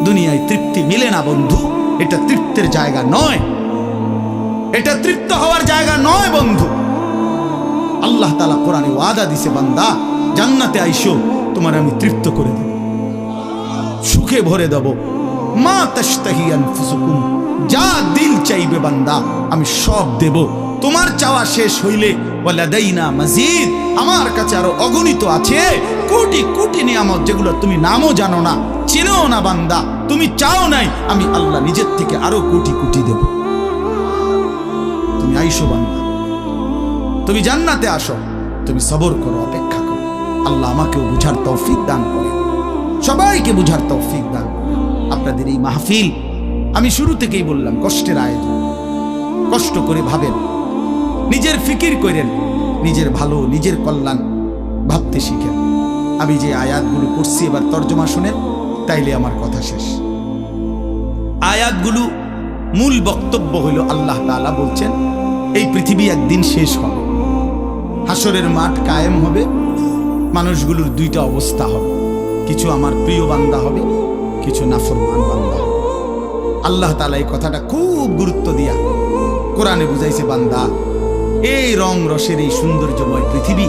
দুনিয়ায় তৃপ্তি মিলে না বন্ধু, এটা তৃপ্তের জায়গা নয়, এটা তৃপ্ত হওয়ার জায়গা নয় বন্ধু। আল্লাহ তাআলা কোরআনে ওয়াদা দিছে, বান্দা জান্নাতে আইসো, তোমার আমি তৃপ্ত করে দেব, সুখে ভরে দেব। মা তাশতাহি আনফুসুকুম, যা দিল চাইবে বান্দা আমি সব দেব। তোমার চাওয়া শেষ হইলে ওয়ালাদাইনা মাজিদ, আমার কাছে আরো অগণিত আছে কোটি কোটি নিয়ামত, যেগুলো তুমি নামও জানো না, চিনো না বান্দা, তুমি চাও নাই, আমি আল্লাহ নিজের থেকে আরো কোটি কোটি দেব। তুমি আইসো বান্দা, তুমি জান্নাতে আসো, তুমি সবর করো, অপেক্ষা করো। আল্লাহ আমাকেও বুঝার তৌফিক দান করে, সবাইকে বুঝার তৌফিক দান করে। আপনাদের এই মাহফিল আমি শুরু থেকেই বললাম কষ্টের আয়োজন, কষ্ট করে ভাবেন, নিজের ফিকির করেন, নিজের ভালো নিজের কল্যাণ ভাবতে শিখেন। আমি যে আয়াতগুলো পড়ছি এবার তর্জমা শুনেন, তাইলে আমার কথা শেষ। আয়াতগুলো মূল বক্তব্য হইল আল্লাহ তাআলা বলছেন এই পৃথিবী একদিন শেষ হবে, হাসরের মাঠ কায়েম হবে, মানুষগুলোর দুইটা অবস্থা হবে, কিছু আমার প্রিয় বান্দা হবে, কিছু নাফরমান বান্দা হবে। আল্লাহ তাআলা এই কথাটা খুব গুরুত্ব দিয়া কোরআনে বুঝাইছে, বান্দা এই রং রসের এই সৌন্দর্যময় পৃথিবী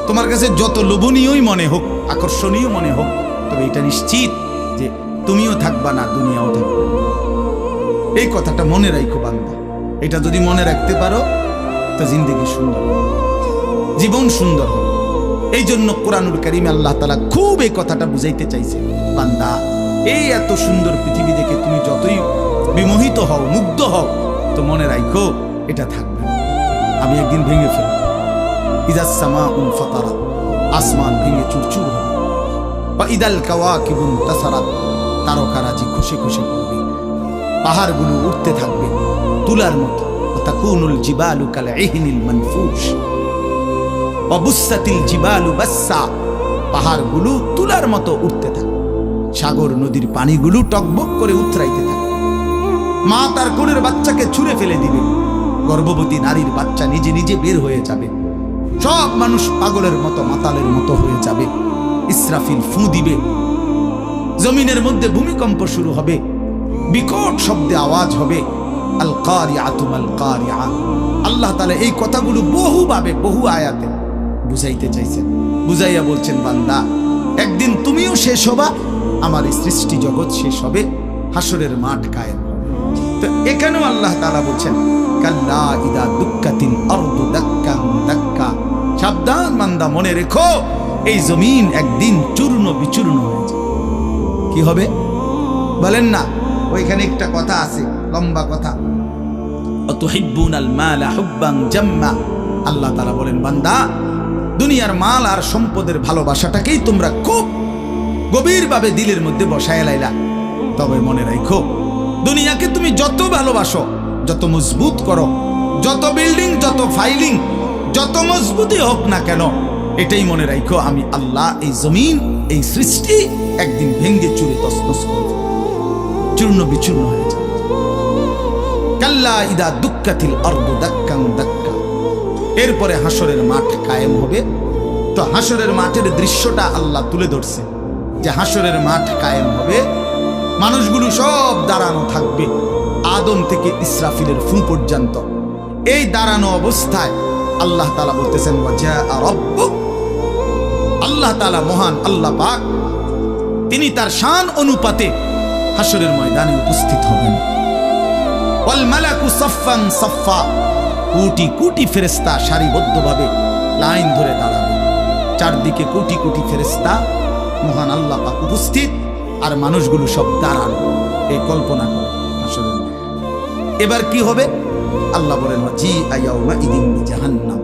তোমার কাছে যত লোভনীয়ই মনে হোক, আকর্ষণীয় মনে হোক, তবে এটা নিশ্চিত যে তুমিও থাকবা না, দুনিয়াও থাকবে। এই কথাটা মনে রাখো বান্দা, এটা যদি মনে রাখতে পারো তো জিন্দেগি সুন্দর, জীবন সুন্দর হবে। এই জন্য কোরআনুল কারীমে আল্লাহ তাআলা খুব এই কথাটা বুঝাইতে চাইছে, বান্দা এই এত সুন্দর পৃথিবী দেখে তুমি যতই বিমোহিত হও, মুগ্ধ হও, তো মনে রাখো এটা থাকবে, আমি একদিন ভেঙে ফেলব। ইযাস সামাউন ফাতারাত, আসমান ভেঙে চুরচুর হবে। বা ইদাল কাওয়াকিবুন তাসারাত, তারকারাজি খুশি খুশি পড়বে, পাহাড়গুলো উঠতে থাকবে তুলার মতো। তাকুনুল জিবালু কাল ইহনিল মানফুশ ওয়া বুসাতিল জিবালু বাসসা, পাহাড়গুলো তুলার মতো উঠতে থাকবে, সাগর নদীর পানিগুলো টকবক করে উতরাইতে থাকবে। মা তার কোলের বাচ্চাকে ছুঁড়ে ফেলে দিবে, গর্ভবতী নারীর বাচ্চা নিজে নিজে বের হয়ে যাবে, সব মানুষ পাগলের মতো মাতালের মতো হয়ে যাবে। ইসরাফিল ফু দিবে, জমিনের মধ্যে ভূমিকম্প শুরু হবে, বিকট শব্দে আওয়াজ হবে। আল কারিআতু মাল কারিআ, আল্লাহ তাআলা এই কথাগুলো বহুভাবে বহু আয়াতে বুঝাইতে চাইছেন, বুঝাইয়া বলছেন, বান্দা একদিন তুমিও শেষ হবা, আমার এই সৃষ্টি জগৎ শেষ হবে, হাসরের মাঠ কায়েম হবে। তো এখানেও আল্লাহ তাআলা বলছেন, কাল্লা ইদা দুক্কাতিল আরদু দাক্কান দাক্কা, সাবধান বান্দা, মনে রেখো এই জমিন একদিন চূর্ণ বিচূর্ণ হয়ে যাবে। কি হবে বলেন না? ওইখানে একটা কথা আছে, লম্বা কথা, অতুহিব্বুনাল মালা হুব্বান জাম্মা। আল্লাহ তাআলা বলেন, বান্দা দুনিয়ার মাল আর সম্পদের ভালোবাসাটাকেই তোমরা খুব গভীরভাবে দিলের মধ্যে বসায় লাইলা। তবে মনে রাখো, দুনিয়াকে তুমি যত ভালোবাসো, যত মজবুত করো, যত বিল্ডিং, যত ফাইলিং, যত মজবুতই হোক না কেন, এটাই মনে রাখো আমি আল্লাহ এই জমিন, এই সৃষ্টি একদিন ভেঙ্গে চুরে তছনছ করে দেব, চূর্ণ বিচূর্ণ হয়ে যাবে। কাল্লা ইদা দুক্কাতিল আরদু দাক্কান দাক্কা, এরপরে হাসরের মাঠ কায়েম হবে। তো হাসরের মাঠের দৃশ্যটা আল্লাহ তুলে ধরছে যে হাসরের মাঠ কায়েম হবে, মানুষগুলো সব দাঁড়ানো থাকবে, আদম থেকে ইসরাফিলের ফু পর্যন্ত। এই দাঁড়ানো অবস্থায় আল্লাহ তাআলা বলতেছেন, ওয়াজা রাব্বুক, আল্লাহ তাআলা মহান আল্লাহ পাক, তিনি তার শান অনুপাতে হাসরের ময়দানে উপস্থিত হবেন। ওয়াল মালাকু সাফফান সাফফা, কোটি কোটি ফেরেশতা সারিবদ্ধভাবে লাইন ধরে দাঁড়াবে, চারদিকে কোটি কোটি ফেরেশতা, মহান আল্লাহ পাক উপস্থিত, আর মানুষগুলো সব দাঁড়ানো। এই কল্পনা করে হাসরের। এবার কি হবে? আল্লাহ বলেন, জি আয়াউমা ইদিন জাহান্নাম,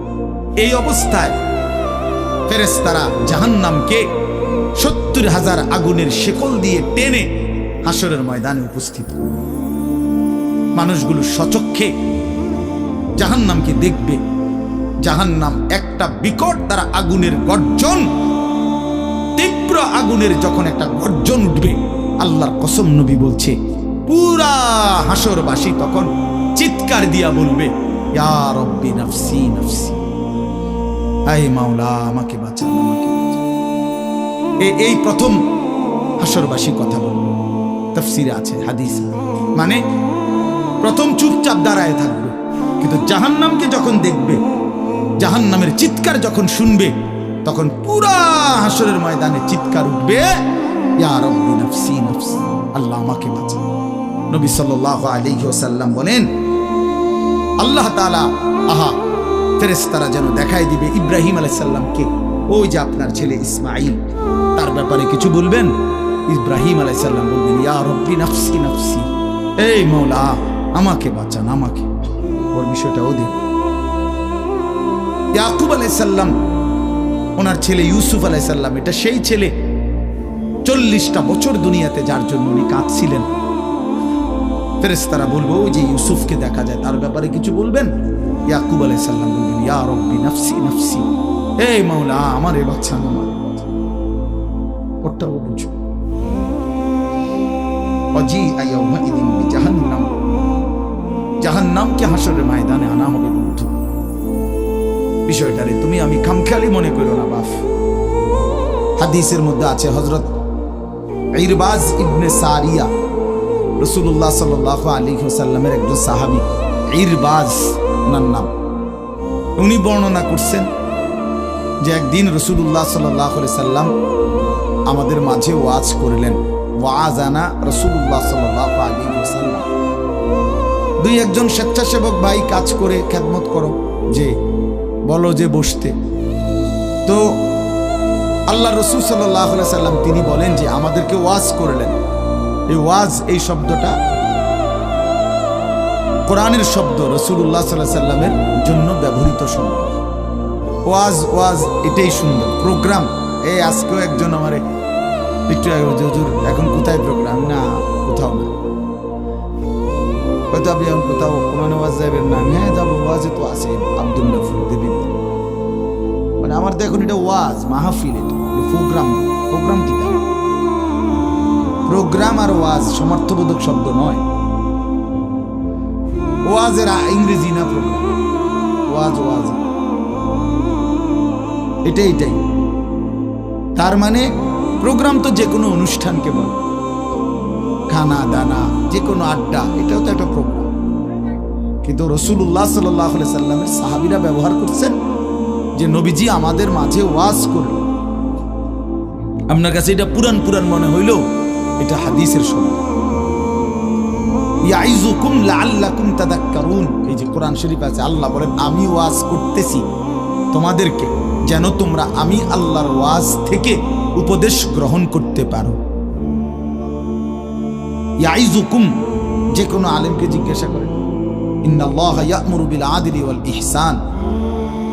এই অবস্থায় ফেরেশতারা জাহান্নামকে ৭০,০০০ আগুনের শেকল দিয়ে টেনে হাসরের ময়দানে উপস্থিত। মানুষগুলো সচক্ষে জাহান্নামকে দেখবে। জাহান্নাম একটা বিকট তারা আগুনের গর্জন, তীব্র আগুনের যখন একটা গর্জন উঠবে, আল্লাহর কসম নবী বলছে, পুরা হাসরবাসী তখন চিৎকার দিয়া বলবে, ইয়া রব্বি নাফসি নাফসি, আয় মাওলা আমাকে বাঁচান, আমাকে বাঁচান। এই প্রথম হাসরবাসী কথা বলবে। তাফসিরে আছে, হাদিস। মানে প্রথম চুপচাপ দাঁড়ায় থাকবে, কিন্তু জাহান্নামকে যখন দেখবে, জাহান্নামের চিৎকার যখন শুনবে, তখন পুরা হাসরের ময়দানে চিৎকার উঠবে, ইয়া রাব্বি নাফসি নাফসি, আল্লাহ আমাকে বাঁচান। নবী সাল্লাল্লাহু আলাইহি ওয়াসাল্লাম বলেন, আল্লাহ তাআলা ফেরেশতারা যেন দেখাই দিবে ইব্রাহিম আলাইহিস সালামকে, ওই যে আপনার ছেলে ইসমাঈল, তার ব্যাপারে কিছু বলবেন। ইব্রাহিম আলাইহিস সালাম বলবেন, ইয়া রাব্বি নাফসি নাফসি, এই মওলা আমাকে বাঁচান, আমাকে। ওর বিষয়টাও দেব। ইয়াকুব আলাইহিস সালাম, ওনার ছেলে ইউসুফ আলাইহিস সালাম, এটা সেই ছেলে 40টা বছর দুনিয়াতে যার জন্য উনি কাঁদছিলেন। ফেরেশতারা বলবো, ওই যে ইউসুফকে দেখা যায়, তার ব্যাপারে কিছু বলবেন। ইয়াকুব আলাইহিস সালাম বলবেন, ইয়া রাব্বি নাফসি নাফসি, এই মাওলা আমারে বাঁচান, আমারে বাঁচান। ওটাও বুঝো। অজি আয়াউমাইদিন বিজাহান্নাম, জাহান্নামকে হাসরের ময়দানে আনা হবে বন্ধু। বিষয়টারে তুমি আমি খামখেয়ালি মনে করো না বাপ। হাদিসের মধ্যে আছে, হযরত ইরবাজ ইবনে সারিয়া, রাসূলুল্লাহ সাল্লাল্লাহু আলাইহি ওয়াসাল্লামের একজন সাহাবী, ইরবাজ ওনার নাম। উনি বর্ণনা করছেন যে একদিন রাসূলুল্লাহ সাল্লাল্লাহু আলাইহি সাল্লাম আমাদের মাঝে ওয়াজ করলেন। ওয়াজানা রাসূলুল্লাহ সাল্লাল্লাহু আলাইহি ওয়াসাল্লাম। দুই একজন স্বেচ্ছাসেবক ভাই কাজ করে খেদমত করো, যে বলো যে বসতে। তো আল্লাহ রাসূল সাল্লাল্লাহু আলাইহি সাল্লাম তিনি বলেন যে আমাদেরকে ওয়াজ করলেন। এই ওয়াজ, এই শব্দটা কোরআনের শব্দ, রাসূলুল্লাহ সাল্লাল্লাহু আলাইহি সাল্লামের জন্য ব্যবহৃত শব্দ। ওয়াজ ওয়াজ এটাই সুন্দর। প্রোগ্রাম, এই আজকেও একজন আমারে একটু হুজুর এখন কোথায় প্রোগ্রাম? না, কোথাও না। হয়তো আপনি এখন কোথাও কোরআন ওয়াজ যাবেন না? হ্যাঁ যাবো, ওয়াজে তো আছে আব্দুল গফুর দেবী। মানে আমার তো এখন এটা ওয়াজ মাহফিল, এটা প্রোগ্রাম। প্রোগ্রাম কি? প্রোগ্রাম আর ওয়াজ সমর্থবোধক শব্দ নয়। ওয়াজের ইংরেজি না প্রোগ্রাম, ওয়াজ ওয়াজ এটাই। তার মানে প্রোগ্রাম তো যে কোনো অনুষ্ঠানকে বলে, খানা দানা, যে কোনো আড্ডা, এটাও তো একটা প্রোগ্রাম। কিন্তু রাসূলুল্লাহ সাল্লাল্লাহু আলাইহি সাল্লামের সাহাবীরা ব্যবহার করছেন যে নবীজি আমাদের মাঝে ওয়াজ করলেন। আপনার কাছে এটা পুরান পুরান মনে হইল, এটা হাদিসের শব্দ। ইয়াইযুকুম লাআল্লাকুম তাযাক্কারুন, এই যে কোরআন শরীফ আছে, আল্লাহ বলেন আমি ওয়াজ করতেছি তোমাদেরকে যেন তোমরা আমি আল্লাহর ওয়াজ থেকে উপদেশ গ্রহণ করতে পারো। ইয়াইযুকুম, যে কোনো আলেমকে জিজ্ঞাসা করেন, ইন্নাল্লাহা ইয়া'মুরু বিল আদলি ওয়াল ইহসান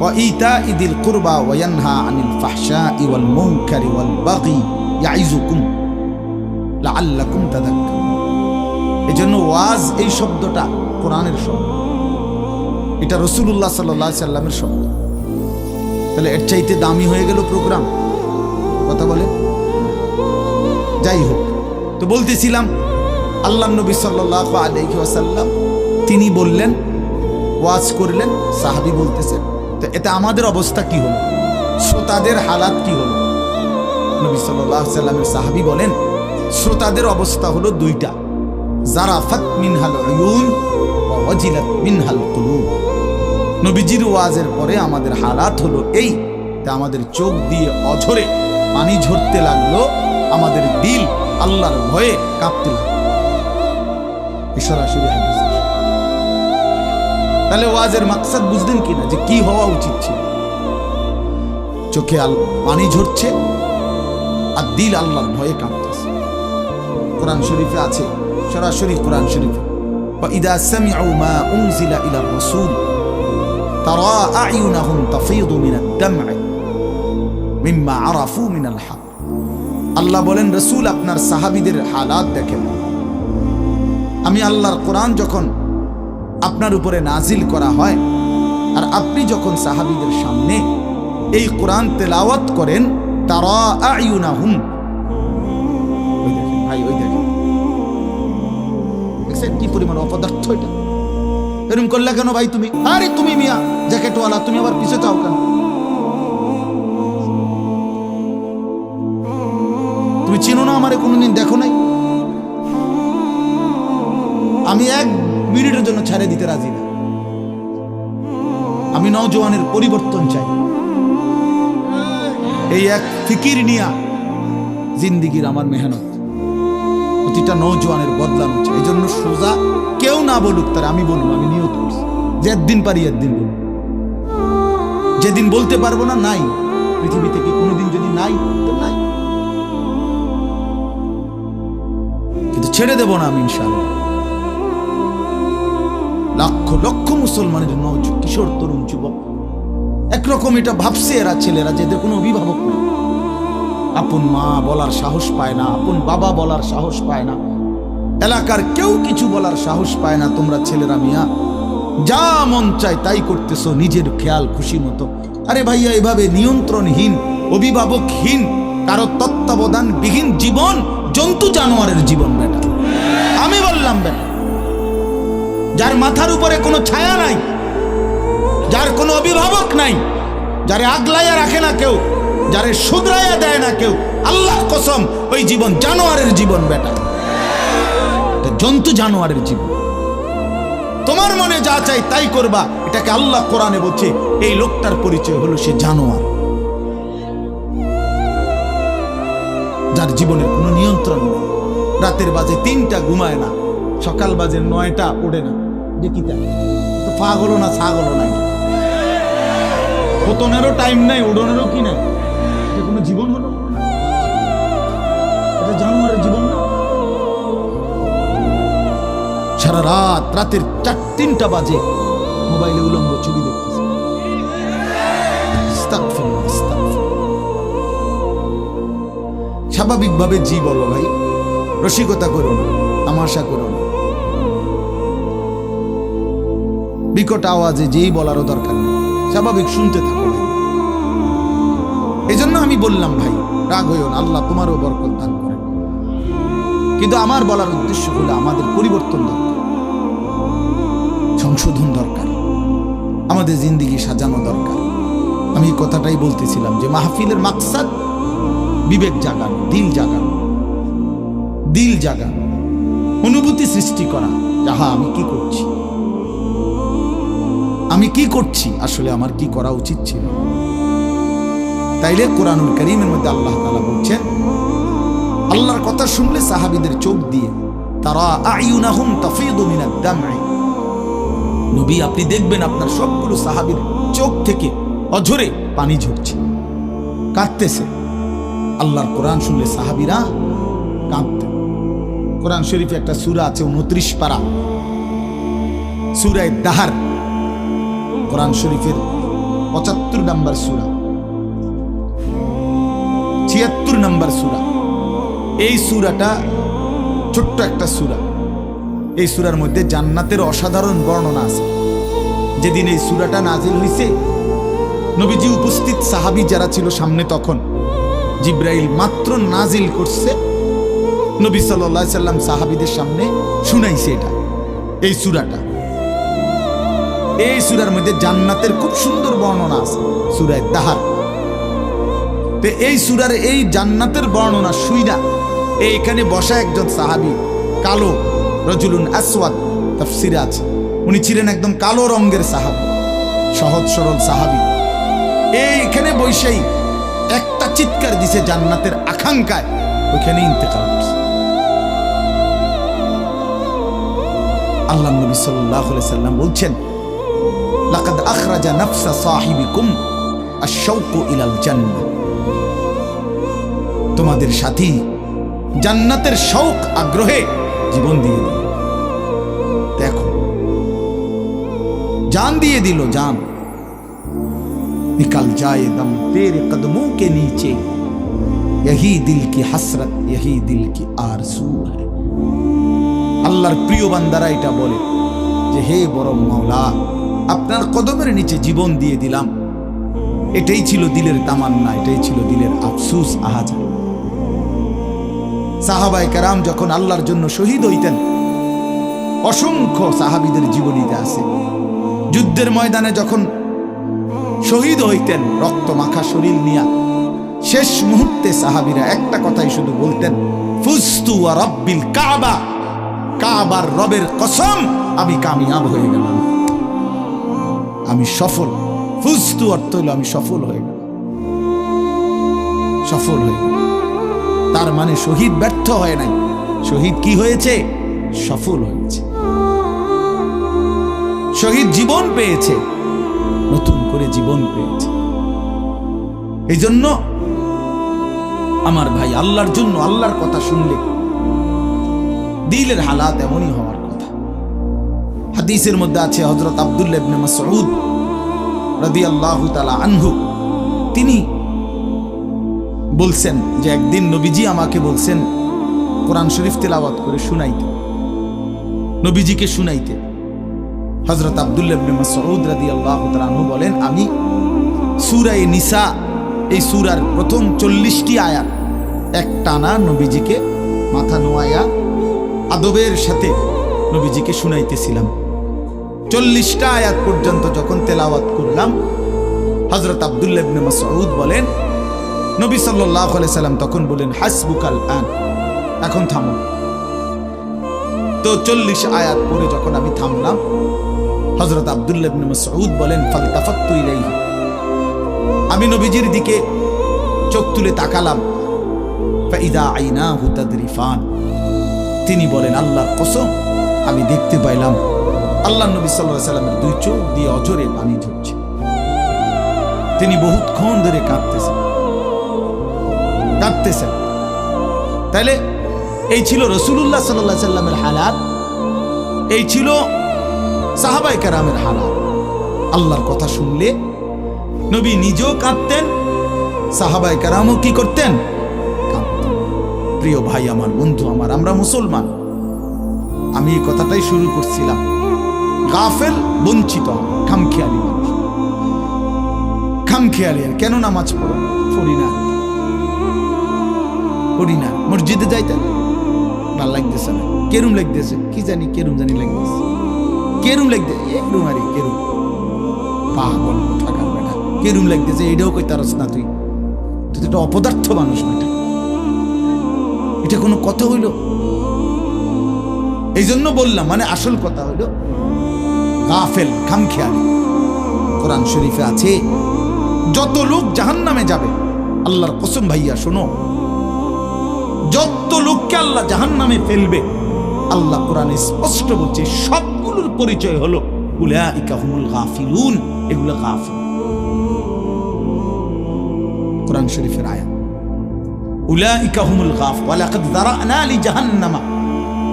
ওয়া ইতা'i যিল কুরবা ওয়া ইয়ানহা আনিল ফাহশা'i ওয়াল মুনকারি ওয়াল বাগি ইয়াইযুকুম লাআল্লাকুম তাযাক্কারুন। এজন্য ওয়াজ, এই শব্দটা কোরআনের শব্দ, এটা রাসূলুল্লাহ সাল্লাল্লাহু আলাইহি সাল্লামের শব্দ। তাহলে এর চাইতে দামি হয়ে গেল প্রোগ্রাম? কথা বলে। যাই হোক, তো বলতেছিলাম আল্লাহ নবী সাল্লাল্লাহু আলাইহি ওয়াসাল্লাম তিনি বললেন, ওয়াজ করলেন, সাহাবী বলতেছেন। তো এতে আমাদের অবস্থা কি হলো? শ্রোতাদের হালাত কি হলো? নবী সাল্লাল্লাহু আলাইহি সাল্লামের সাহাবী বলেন, শ্রোতাদের অবস্থা হলো দুইটা, জারাফাত মিনহাল উয়ুন ওয়া ওয়াজিলাত মিনহাল কুলুব। নবীজির ওয়াজের পরে আমাদের হালাত হলো এই, আমাদের চোখ দিয়ে অঝরে পানি ঝরতে লাগলো, আমাদের দিল আল্লাহর ভয়ে কাঁপতে লাগলো। সরাসরি হাদিস। তাহলে ওয়াজের মাকসাদ বুঝলেন কিনা, যে কি হওয়া উচিত ছিল? চোখে পানি ঝরছে আর দিল আল্লাহর ভয়ে কাঁপতেছে। কোরআন শরীফে আছে, সরাসরি কোরআন শরীফে, وَإِذَا سَمِعُوا مَا أُنزِلَ إِلَى الرَّسُولِ تَرَى أَعْيُنَهُمْ تَفِيضُ مِنَ الدَّمْعِ مِمَّا عَرَفُوا مِنَ الْحَقِّ। আল্লাহ বলেন, রাসূল আপনার সাহাবীদের হালাত দেখেন। আমি আল্লাহর কোরআন যখন আপনার উপরে নাজিল করা হয় আর আপনি যখন সাহাবীদের সামনে এই কোরআন তেলাওয়াত করেন, তারা আয়ুনাহুম, ওই দেখেন ভাই, ওই দেখেন কি পরিমাণ অপদার্থ এটা। এরকম করলে কেন ভাই তুমি? আরে তুমি মিয়া জ্যাকেটওয়ালা, তুমি আবার পিছে চাও কেন? তুমি চিনো না আমারে? কোনোদিন দেখো নাই? আমি 1 মিনিটের জন্য ছেড়ে দিতে রাজি না। আমি নওজওয়ানের পরিবর্তন চাই। এই এক ফিকির নিয়া জিন্দিগির আমার মেহনত, প্রতিটা নওজওয়ানের বদলানো চাই। এই জন্য সোজা কেউ না বলুক, তার আমি বলবো, আমি নিয়ত করছি যে একদিন পারি একদিন বলবো। যেদিন বলতে পারবো না, নাই পৃথিবী থেকে কোনোদিন, যদি নাই তো নাই, কিন্তু ছেড়ে দেব না আমি ইনশাআল্লাহ। লক্ষ লক্ষ মুসলমানের কিশোর তরুণ যুবক একরকম এটা ভাবছে, এরা ছেলেরা যেদের কোনো অভিভাবক নেই, আপন মা বলার সাহস পায় না, আপন বাবা বলার সাহস পায় না, এলাকার কেউ কিছু বলার সাহস পায় না। তোমরা ছেলেরা মিয়া যা মন চায় তাই করতেছো নিজের খেয়াল খুশি মতো। আরে ভাইয়া, এভাবে নিয়ন্ত্রণহীন, অভিভাবকহীন, কারো তত্ত্বাবধানবিহীন জীবন জন্তু জানোয়ারের জীবন বেটা। আমি বললাম বেটা, যার মাথার উপরে কোনো ছায়া নাই, যার কোনো অভিভাবক নাই, যারে আগলাইয়া রাখে না কেউ, যারে শুধরাইয়া দেয় না কেউ, আল্লাহর কসম ওই জীবন জানোয়ারের জীবন বেটা, জন্তু জানোয়ারের জীবন। তোমার মনে যা চাই তাই করবা, এটাকে আল্লাহ কোরআনে বলছে এই লোকটার পরিচয় হলো সে জানোয়ার, যার জীবনের কোনো নিয়ন্ত্রণ নেই। রাতের বাজে 3টা ঘুমায় না, সকাল বাজে 9টা ওঠে না। দেখি তাই তো পাগলও না, ছাগলও নাই, পতনেরও টাইম নাই, উড়নেরও কি নাই। এটা কোনো জীবন হলো? এটা জানোয়ারের জীবন না। সারা রাত, রাতের 3টা বাজে মোবাইলে উলঙ্গ ছবি দেখতেছে। স্বাভাবিকভাবে জি বলো ভাই, রসিকতা করো না, তামাশা করো না, বিকট আওয়াজে যেই বলারও দরকার নেই, স্বাভাবিক শুনতে থাকো ভাই। এই জন্য আমি বললাম ভাই, রাগ হইও না, আল্লাহ তোমারও বরকত দান করেন। কিন্তু আমার বলার উদ্দেশ্য হলো আমাদের পরিবর্তন দরকার, সংশোধন দরকার, আমাদের জিন্দিগি সাজানো দরকার। আমি এই কথাটাই বলতেছিলাম যে মাহফিলের মাকসাদ বিবেক জাগানো, দিল জাগানো, দিল জাগানো, অনুভূতি সৃষ্টি করা। যাহা আমি কি করছি, আমি কি করছি, আসলে আমার কি করা উচিত ছিল। তাইলে কোরআনুল কারীমের মধ্যে আল্লাহ তাআলা বলছেন, আল্লাহর কথা শুনলে সাহাবীদের চোখ দিয়ে তারা আয়ুনাহুম তাফিদু মিনাদ দাম'i, নবী আপনি দেখবেন আপনার সবগুলো সাহাবীর চোখ থেকে অঝরে পানি ঝরছে, কাঁদতেছে। আল্লাহর কোরআন শুনলে সাহাবীরা কাঁদতেন। কোরআন শরীফে একটা সূরা আছে 29 পারা, সূরা দাহর, কোরআন শরীফের 75 নম্বর সূরা, 76 নম্বর সূরা। এই সূরাটা ছোট্ট একটা সূরা। এই সূরার মধ্যে জান্নাতের অসাধারণ বর্ণনা আছে। যেদিন এই সূরাটা নাজিল হইছে, নবীজি উপস্থিত, সাহাবী যারা ছিল সামনে, তখন জিব্রাইল মাত্র নাজিল করছে, নবী সাল্লাল্লাহু আলাইহি সাল্লাম সাহাবীদের সামনে শুনাইছে এটা, এই সূরাটা। এই সূরার মধ্যে জান্নাতের খুব সুন্দর বর্ণনা আছে, সূরা দাহর। তো এই সূরার এই জান্নাতের বর্ণনা শুইনা এইখানে বসা একজন সাহাবী, কালো, রজুলুন আসওয়াদ, তাফসিরে আছে, উনি ছিলেন একদম কালো রঙের সাহাবী, সহজ সরল সাহাবী। এইখানে বৈশাই একটা চিৎকার দিছে জান্নাতের আকাঙ্ক্ষায়, ওইখানে ইন্তেকাল করছে। আল্লাহ নবী সাল্লাল্লাহু আলাইহি সাল্লাম বলছেন, লাকাদ আখরাজা নাফসা সাহিবিকুম আশ-শাওকু ইলাল জান্নাহ, তোমাদের সাথী জান্নাতের শৌক আগ্রহে জীবন দিয়ে দিল। দেখো, जान दिए दिलो जान, निकल जाए दम तेरे कदमों के नीचे, यही दिल की हसरत, यही दिल की आरज़ू है। আল্লাহর প্রিয় বান্দারা এটা বলে যে, হে বড় মাওলা, আপনার কদমের নিচে জীবন দিয়ে দিলাম। এটাই ছিল দিলের তামান্না, এটাই ছিল দিলের আফসোস, আহাজার। সাহাবায়ে কেরাম যখন আল্লাহর জন্য শহীদ হইতেন, অসংখ্য সাহাবীদের জীবনীতে আছে, যুদ্ধের ময়দানে যখন শহীদ হইতেন রক্ত মাখা শরীর নিয়া, শেষ মুহূর্তে সাহাবীরা একটা কথাই শুধু বলতেন, ফুস্তু ওয়া রাব্বিল কাবা, কাবার রবের কসম আমি কামিয়াব হয়ে গেলাম, আমি সফল। ফুজতু অর্থ হলো আমি সফল হয়ে গেলাম, সফল হয়ে গেলাম। তার মানে শহীদ ব্যর্থ হয় নাই, শহীদ কি হয়েছে? সফল হয়েছে। শহীদ জীবন পেয়েছে, নতুন করে জীবন পেয়েছে। এই জন্য আমার ভাই, আল্লাহর জন্য আল্লাহর কথা শুনলে দিলের হালাত এমনই হওয়ার কথা। হাদিসের মধ্যে আছে হযরত আব্দুল্লাহ ইবনে মাসউদ রাদিয়াল্লাহু তাআলা আনহু, তিনি বলছেন যে একদিন নবীজি আমাকে বলছেন কোরআন শরীফ তেলাওয়াত করে শুনাইতে, নবীজিকে শুনাইতে। হযরত আব্দুল্লাহ ইবনে মাসউদ রাদিয়াল্লাহু তাআলা আনহু বলেন, আমি সূরা নিসা, এই সূরার প্রথম 40টি আয়াত একটানা নবীজিকে মাথা নোয়ায়া আদবের সাথে নবীজিকে শুনাইতেছিলাম। 40টা আয়াত পর্যন্ত যখন তেলাওয়াত করলাম, হযরত আব্দুল্লাহ ইবনে মাসউদ বলেন, নবী সাল্লাল্লাহু আলাইহি সাল্লাম তখন বলেন, হাসবুকাল আন, এখন থামো। তো 40 আয়াত পড়ে যখন আমি থামলাম, হযরত আব্দুল্লাহ ইবনে মাসউদ বলেন, ফালতাফাততু ইলাইহি, আমি নবীজির দিকে চোখ তুলে তাকালাম। ফাইদা আইনাহু তাদরিফান, তিনি বলেন, আল্লাহর কসম আমি দেখতে পাইলাম আল্লাহ নবী সাল্লাল্লাহু আলাইহি সাল্লামের দুই চোখ দিয়ে অঝরে পানি ঝরছে। তিনি বহুতক্ষণ ধরে কাঁদতেছেন। তাইলে এই ছিল রাসূলুল্লাহ সাল্লাল্লাহু আলাইহি সাল্লামের হালাত, এই ছিল সাহাবায়ে কেরামের হালাত। আল্লাহর কথা শুনলে নবী নিজেও কাঁদতেন, সাহাবায়ে কেরামও কি করতেন? কাঁদতেন। প্রিয় ভাই আমার, বন্ধু আমার, আমরা মুসলমান। আমি এই কথাটাই শুরু করছিলাম, গাফেল, বঞ্চিত, খামখেয়ালি মানুষ। খামখেয়ালি, কেন নামাজ পড়ি না, মসজিদে যাইতেন, ভাল লাগতেছে না, কেরুম লাগতেছে, কি জানি কেরুম লাগতেছে, পাগল ঠাকার বেটা, কেরুম লাগতেছে, এটাও কইতারস না, তুই তো একটা অপদার্থ মানুষ বেটা, এটা কোনো কথা হইল? এই জন্য বললাম, মানে আসল কথা হইল গাফেল, খামখেয়ালি। কোরআন শরীফে আছে যত লোক জাহান্নামে যাবে, আল্লাহর কসম ভাইয়া শোনো, যত লোককে আল্লাহ জাহান্নামে ফেলবে, আল্লাহ কোরআনে স্পষ্ট বলছে সবগুলোর পরিচয় হলো উলাইকা হুমুল গাফিলুন, এগুলো গাফিল। কোরআন শরীফের আয়াত, উলাইকা হুমুল গাফিল ওয়ালাকাদ যারানা লিজাহান্নামা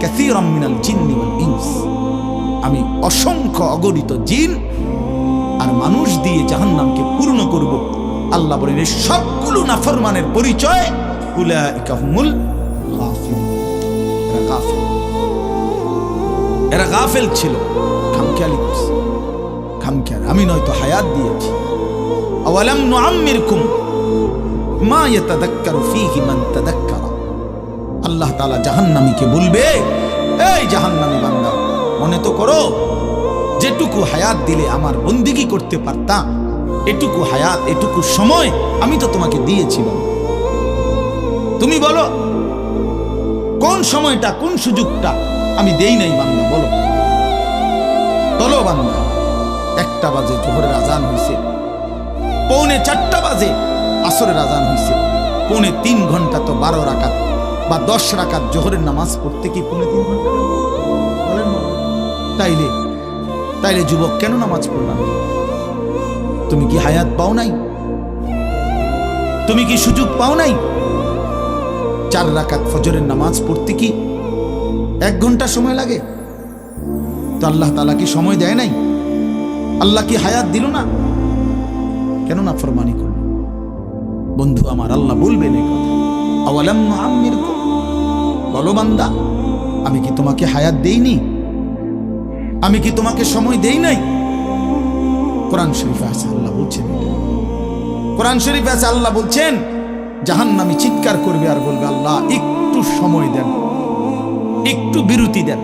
কাসীরাম মিনাল জিন্নি ওয়াল ইনস, আমি অসংখ্য অগণিত জিন আর মানুষ দিয়ে জাহান্নামকে পূর্ণ করব। আল্লাহ বলেন এই সবগুলো নাফরমানের পরিচয় উলাইকা হুমুল গাফিলুন, এরা গাফিল, এরা গাফেল ছিল, খামখেয়ালি করছে, খামখেয়ালি। আমি নয়তো হায়াত দিয়েছি, আওয়ালাম নুআম্মিরকুম মা ইয়াতাযাক্কারু ফীহি মান তাযাক্কারা। আল্লাহ তাআলা জাহান্নামীকে বলবে, এই জাহান্নামী বান্দা, মনে তো করো যেটুকু হায়াত দিলে আমার বন্দিগি করতে পারতাম, এটুকু হায়াত, এটুকু সময় আমি তো তোমাকে দিয়েছিলাম। তুমি বলো কোন সময়টা, কোন সুযোগটা আমি দেই নাই বান্দা, বলো বলো বান্দা। 1টা বাজে জোহরের আজান হইছে, 3:45 বাজে আসরের আজান হইছে, 3.5 ঘন্টা তো 12 রাকাত বা 10 রাকাত জোহরের নামাজ পড়তে কি 3.5 ঘন্টা? বলেন তাইলে যুবক কেন নামাজ পড়লাম? তুমি কি হায়াত পাও নাই? তুমি কি সুযোগ পাও নাই? 4 রাকাত ফজরের নামাজ পড়তে কি 1 ঘন্টা সময় লাগে? তো আল্লাহ তাআলা কি সময় দেয় নাই? আল্লাহ কি হায়াত দিল না? কেন না ফরমানি করল? বন্ধু আমার, আল্লাহ বলবেন এই কথা, আওয়ালাম নুআম্মিরকুম, বলো বান্দা, আমি কি তোমাকে হায়াত দেইনি? আমি কি তোমাকে সময় দেই নাই? কোরআন শরীফে আছে আল্লাহ বলছেন, কোরআন শরীফে আছে আল্লাহ বলছেন জাহান্নামী চিৎকার করবে আর বলবে, আল্লাহ একটু সময় দেন, একটু বিরতি দেন,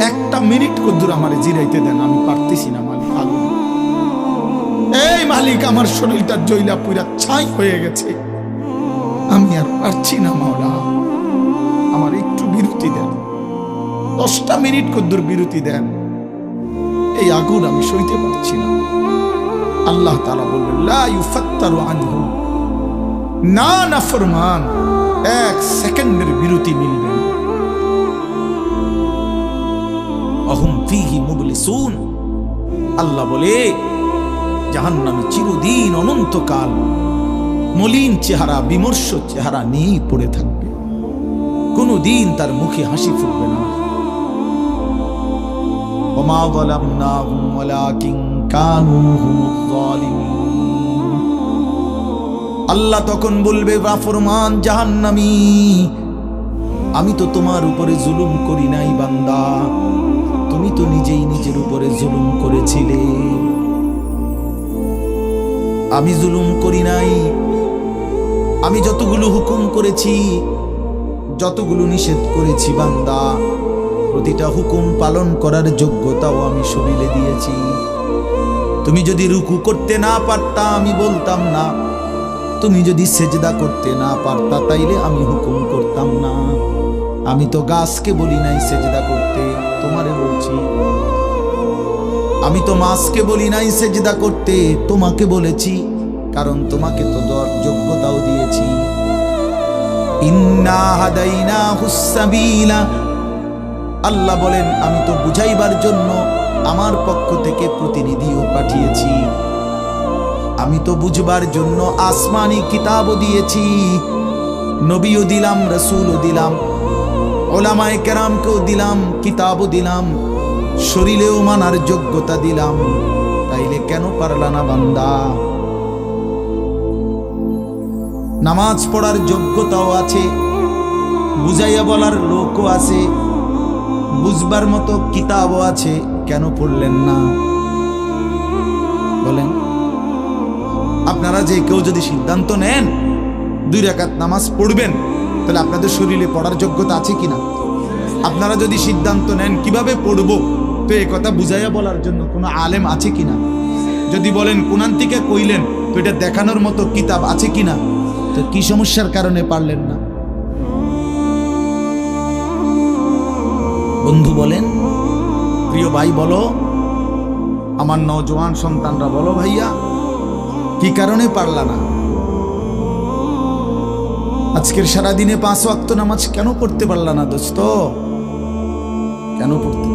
1টা মিনিট কদ্দুর আমারে জিরাইতে দেন, আমি পারতেছি না মালিক। এই মালিক, আমার শরীরটা জ্বলা পুরা ছাই হয়ে গেছে, আমি আর পারছি না মাওলা, আমার একটু বিরতি দেন। 10টা মিনিট কদ্দুর বিরতি দেন, এই আগুন আমি সইতে পারছি না। আল্লাহ তাআলা বললেন লা ইউফাত্তারু আনহু, না নাফরমান, 1 সেকেন্ডের বিরতি মিলবে না। অহুম ফীহি মুবলিসুন, আল্লাহ বলে জাহান্নামে চিরদিন অনন্তকাল মলিন চেহারা, বিমর্ষ চেহারা নিয়েই পড়ে থাকবে, কোনদিন তার মুখে হাসি ফুটবে না। ওমা যালামনাহুম ওয়ালাকিন কানু হুমুজ জালিমিন, আল্লাহ তখন বলবে নাফরমান জাহান্নামী, আমি তো তোমার উপরে জুলুম করি নাই বান্দা, তুমি তো নিজেই নিজের উপরে জুলুম করেছিলে। আমি জুলুম করি নাই, আমি যতগুলো হুকুম করেছি, যতগুলো নিষেধ করেছি বান্দা, প্রতিটা হুকুম পালন করার যোগ্যতাও আমি শরীরে দিয়েছি। তুমি যদি রুকু করতে না পারতা আমি বলতাম না, তুমি যদি সেজদা করতে না পারতা তাইলে আমি হুকুম করতাম না। আমি তো গাছকে বলি নাই সেজদা করতে, তোমারে বলছি। আমি তো মাছকে বলি নাই সেজদা করতে, তোমাকে বলেছি, কারণ তোমাকে তো যোগ্যতাও দিয়েছি। ইন্না হাদাইনাহুস সাবিলা, আল্লাহ বলেন আমি তো বুঝাইবার জন্য আমার পক্ষ থেকে প্রতিনিধিও পাঠিয়েছি, আমি তো বুঝবার জন্য আসমানি কিতাবও দিয়েছি, নবীও দিলাম, রাসূলও দিলাম, উলামায়ে কেরামকেও দিলাম, কিতাবও দিলাম, শরীরেও মানার যোগ্যতা দিলাম। তাইলে কেন পারলা না বান্দা? নামাজ পড়ার যোগ্যতাও আছে, বুঝাইয়া বলার লোকও আছে, বুঝবার মতো কিতাবও আছে, কেন পড়লেন না বলেন? আপনারা যে কেউ যদি সিদ্ধান্ত নেন 2 রাকাত নামাজ পড়বেন, তাহলে আপনাদের শরীরে পড়ার যোগ্যতা আছে কিনা? আপনারা যদি সিদ্ধান্ত নেন কিভাবে পড়বো, তো এই কথা বুঝাইয়া বলার জন্য কোনো আলেম আছে কিনা? যদি বলেন কোরআন থেকে কইলেন, তো এটা দেখানোর মতো কিতাব আছে কিনা? তো কি সমস্যার কারণে পারলেন না? বন্ধু বলেন, প্রিয় ভাই বলো, আমার নওজোয়ান সন্তানরা বলো, ভাইয়া কি কারণে পারলা না? আজকের সারাদিনে 5 ওয়াক্ত নামাজ কেন পড়তে পারলা না দোস্ত? কেন পড়তে?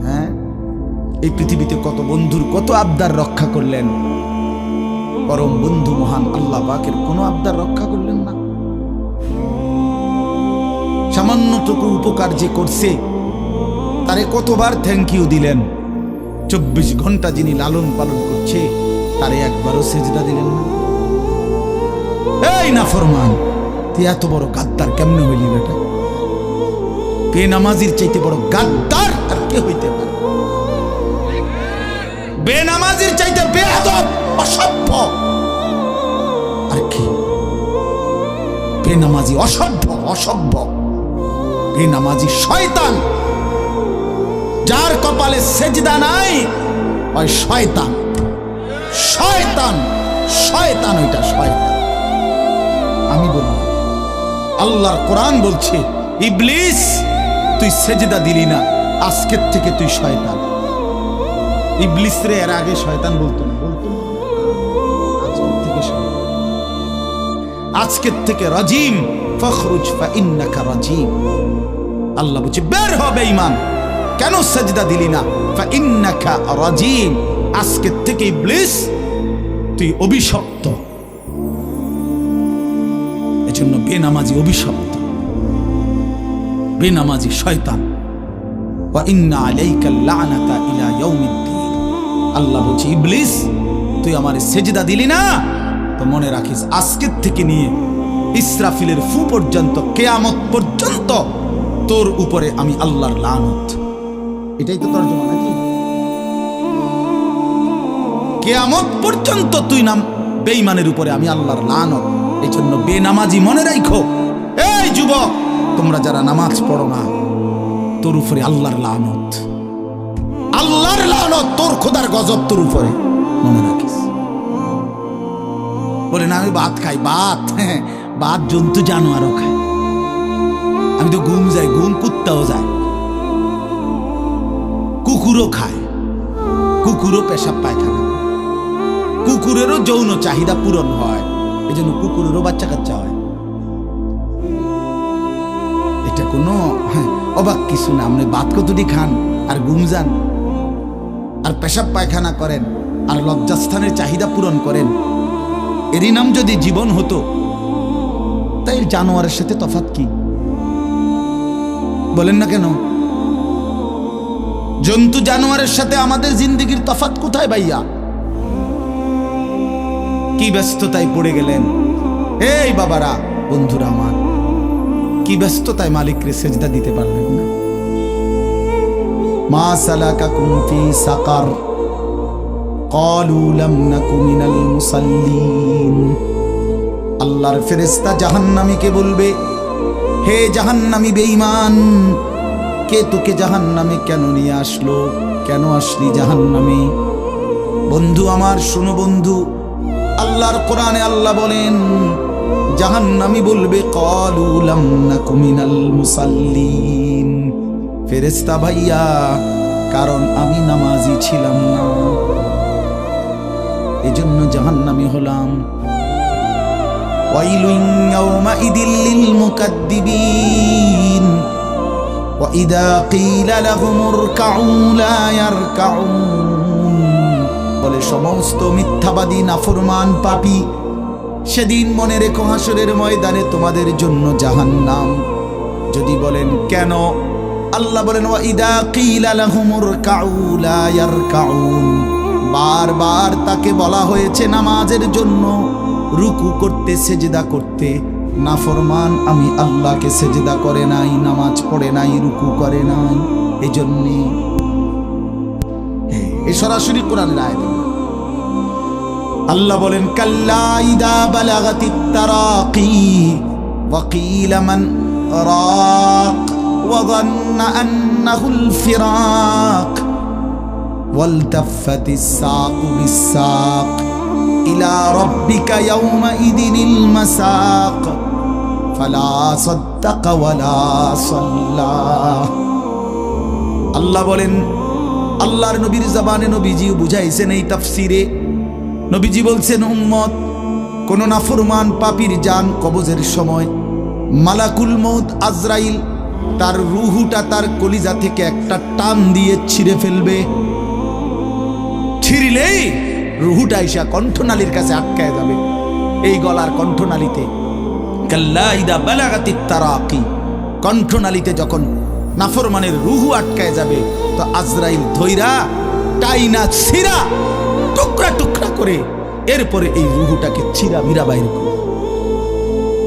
হ্যাঁ, এই পৃথিবীতে কত বন্ধুর কত আবদার রক্ষা করলেন, পরম বন্ধু মহান আল্লাহ পাকের কোনো আবদার রক্ষা করলেন না। সামান্যটুকু উপকার যে করছে তারে কতবার থ্যাংক ইউ দিলেন। 24 ঘন্টা যিনি লালন পালন করছে তারে একবারও সেজদা দিলেন না। এই নাফরমান, তুই এত বড় গাদ্দার কেমনে হইলি বেটা? বেনামাজির চাইতে বড় গাদ্দার আর কে হইতে পারে? বেনামাজির চাইতে বেয়াদব, অসভ্য আর কি? বেনামাজি অসভ্য, বেনামাজি শয়তান। যার কপালে সেজদা নাই ওই শয়তান, ওইটা শয়তান। আমি বলি, আল্লাহর কোরআন বলছে, ইবলিস তুই সেজদা দিলি না, আজকের থেকে তুই শয়তান। ইবলিস রে এর আগে শয়তান বলতো না, আজকের থেকে শয়তান, আজকের থেকে রাজিম, ফখরুজ ফা ইন্নাকা রাজিম। আল্লাহ বলছে বের হবে ঈমান, কেন সেজদা দিলি না? ফা ইন্নাকা রাজিম, আজকের থেকে ইবলিস তুই অভিশপ্ত। এজন্য বেনামাজি অভিশপ্ত, বেনামাজি শয়তান। ওয়া ইন্না আলাইকা লানাতা ইলা ইয়াউমিদ্দিন। আল্লাহ বলছে ইবলিস তুই আমারে সেজদা দিলি না, তো মনে রাখিস আজকের থেকে নিয়ে ইসরাফিলের ফু পর্যন্ত, কিয়ামত পর্যন্ত তোর উপরে আমি আল্লাহর লানত। এটাই তো তরজমা নাকি? কিয়ামত পর্যন্ত তুই নাম বেঈমানের উপরে আমি আল্লাহর লানত। এই জন্য বেনামাজি মনে রাখো, এই যুবক তোমরা যারা নামাজ পড়ো না, তোর উপরে আল্লাহর লানত, আল্লাহর লানত, তোর খোদার গজব তোর উপরে, মনে রাখিস। বলে না আমি ভাত খাই, ভাত জন্তু জানোয়ারও খায়। আমি তো ঘুম যাই, ঘুম কুত্তাও যায়, কুকুরও খায়, কুকুরও পেশাব পায়খানা, কুকুরেরও যৌন চাহিদা পূরণ হয়, এই জন্য কুকুরেরও বাচ্চা কাচ্চা হয়। এটা কোনো অবাক কিছু না। আপনি ভাত কতটি খান আর ঘুম যান আর পেশাব পায়খানা করেন আর লজ্জাস্থানের চাহিদা পূরণ করেন, এরই নাম যদি জীবন হতো, তাই জানোয়ারের সাথে তফাৎ কি? বলেন না কেন? জন্তু জানোয়ারের সাথে আমাদের জিন্দেগির তফাৎ কোথায় ভাইয়া? কি ব্যস্ততায় পড়ে গেলেন এই বাবারা, বন্ধুরা আমার, কি ব্যস্ততায় মালিকরে সেজদা দিতে পারলেন না? মা সালাকাকুম ফি সাকার ক্বালু লাম নাকু মিনাল মুসাল্লিন। আল্লাহর ফেরেশতা জাহান্নামীকে বলবে, হে জাহান্নামী বেঈমান, কে তোকে জাহান্নামে কেন নিয়ে আসলো? কেন আসলি জাহান্নামে? বন্ধু আমার, শোনো বন্ধু, আল্লাহর কোরআনে আল্লাহ বলেন, জাহান্নামী বলবে ক্বালু লাম নাকু মিনাল মুসাল্লিন, ফেরেশতা ভাইয়া, কারণ আমি নামাজি ছিলাম না, এজন্য জাহান্নামী হলাম। ওয়াইলুন ইয়াওমাইদিল লিল মুকাদ্দিবিন ওয়া ইযা ক্বিলা লাহুম ইরকাউ লা ইয়ারকাউন। বলে সমস্ত মিথ্যাবাদী নাফরমান পাপী, সেদিন মনে রেখো হাসরের ময়দানে তোমাদের জন্য জাহান্নাম। যদি বলেন কেন, আল্লাহ বলেন ওয়া ইযা ক্বিলা লাহুম ইরকাউ লা ইয়ারকাউন, বারবার তাকে বলা হয়েছে নামাজের জন্য, রুকু করতে, সেজদা করতে, নাফরমান আমি আল্লাহকে সেজদা করে নাই, নামাজ পড়ে নাই, রুকু করে নাই, এজন্যে। এই সরাসরি কোরআনের আয়াত। আল্লাহ বলেন কাল্লা ইদা বালাগাতিত তারাকি ওয়া কিলা মান রাক ওয়া যান্না আন্নাহুল ফিরাক ওয়ালতাফাতিস সাকু বিস-সাক ইলা রাব্বিকা ইয়াওমাইদিনিল মাসাক ফালা সাদ্দাকা ওয়ালা সাল্লা। আল্লাহ বলেন, আল্লাহর নবীর জবানে নবীজি বুঝাইছেন এই তাফসিরে। নবীজি বলছেন, উম্মত, কোন নাফরমান পাপীর জান কবজের সময় মালাকুল মউত আজরাইল তার রুহুটা তার কলিজা থেকে একটা টান দিয়ে ছিঁড়ে ফেলবে। ছিঁড়লেই রুহুটা এসে কণ্ঠনালীর কাছে আটকায় যাবে, এই গলার কণ্ঠনালীতে। কাল্লা ইদা বালাগাতিত তারাকি, কণ্ঠনালীতে যখন নাফরমানের রুহু আটকায় যাবে, তো আজরাইল ধইরা টাইনা ছিঁড়া টুকরা টুকরা করে এরপরে এই রুহুটাকে ছিঁড়া মিরা বাইর করে।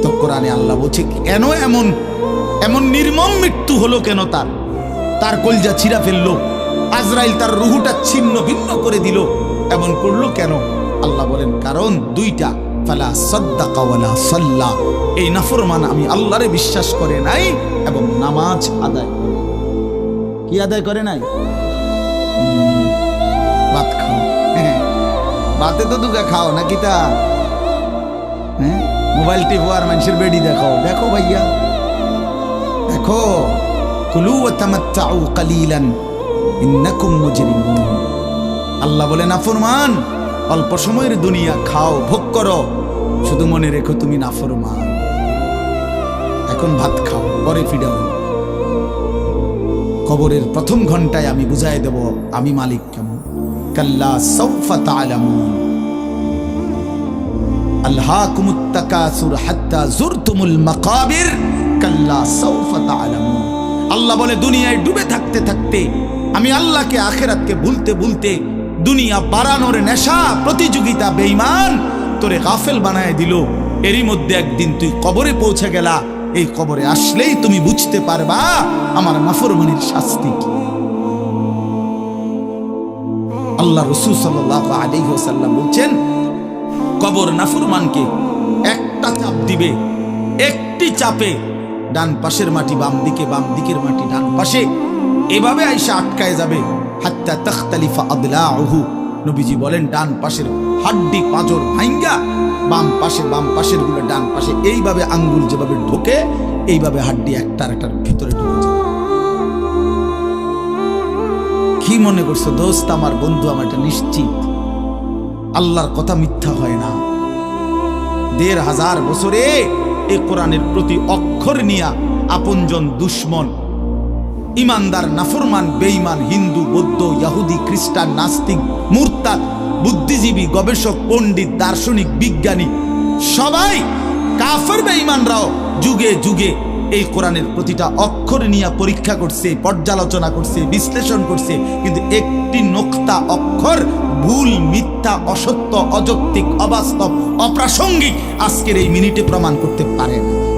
তো কোরআনে আল্লাহ বলছে, কেন এমন এমন নির্মম মৃত্যু হলো কেন? তার কলজা ছিঁড়া ফেললো, আজরাইল তার রুহুটা ছিন্ন ভিন্ন করে দিল, এমন করলো কেন? আল্লাহ বলেন, কারণ দুইটা, ফালা সাদ্দাকা ওয়ালা সাল্লা, এই নাফরমান আমি আল্লাহরে বিশ্বাস করে নাই এবং নামাজ আদায় কি আদায় করে নাই? ভাত খাও, ভাতে তো দুগা খাও নাকি? তা মোবাইল টিপো আর মানুষের বেডি দেখো। দেখো ভাইয়া, দেখো, কুলু ওয়া তামাত্তাউ কালিলান ইন্নাকুম মুজরিমুন। আল্লাহ বলে, নাফরমান, অল্প সময়ের দুনিয়া খাও, ভোগ করো, শুধু মনে রেখো তুমি নাফরমান। এখন ভাত খাও, পরে ফিডাও। কবরের প্রথম ঘন্টায় আমি বুঝাই দেব আমি মালিক কেমন। কাল্লা সাউফা তা'লামুন আলহাকুমুত তাকাসুর হাত্তা যুরতুমুল মাকাবির কাল্লা সাউফা তা'লামুন। আল্লাহ বলে, দুনিয়ায় ডুবে থাকতে থাকতে আমি আল্লাহকে আখিরাতকে ভুলতে ভুলতে দুনিয়া বাড়ানোর নেশা প্রতিযোগিতা বেঈমান তোরে গাফেল বানায় দিল। এরই মধ্যে একদিন তুই কবরে পৌঁছে গেলা, এই কবরে আসলেই তুমি বুঝতে পারবা আমার নাফরমানির শাস্তি কি। আল্লাহ রাসূল সাল্লাল্লাহু আলাইহি ওয়াসাল্লাম বলছেন, কবর নাফরমানকে একটা চাপ দিবে, একটি চাপে ডান পাশের মাটি বাম দিকে, বাম দিকের মাটি ডান পাশে, এভাবে আইসা আটকায় যাবে। হাত্তা তাখতালিফা আদলাউহু, নবীজি বলেন ডান পাশের হাড্ডি পাঁজর ভাঙ্গা বাম পাশের গুলো ডান পাশে, এইভাবে আঙ্গুল যেভাবে ঢোকে এইভাবে হাড্ডি একটার ভিতরে ঢুকে যায়। কি মনে করছো দোস্ত, আমার বন্ধু, আমার এটা নিশ্চিত আল্লাহর কথা মিথ্যা হয় না। ১,৫০০ বছরে এই কোরআনের প্রতি অক্ষর নিয়া আপনজন দুশ্মন, ইমানদার নাফরমান বেঈমান, হিন্দু বৌদ্ধ ইহুদি খ্রিস্টান নাস্তিক মুরতাদ বুদ্ধিজীবী গবেষক পণ্ডিত দার্শনিক বিজ্ঞানী সবাই কাফের বেঈমানরাও যুগে যুগে এই কোরআনের প্রতিটা অক্ষর নিয়ে পরীক্ষা করছে, পর্যালোচনা করছে, বিশ্লেষণ করছে, কিন্তু একটি নোক্তা অক্ষর ভুল, মিথ্যা, অসত্য, অযৌক্তিক, অবাস্তব, অপ্রাসঙ্গিক আজকের এই মিনিটে প্রমাণ করতে পারে না।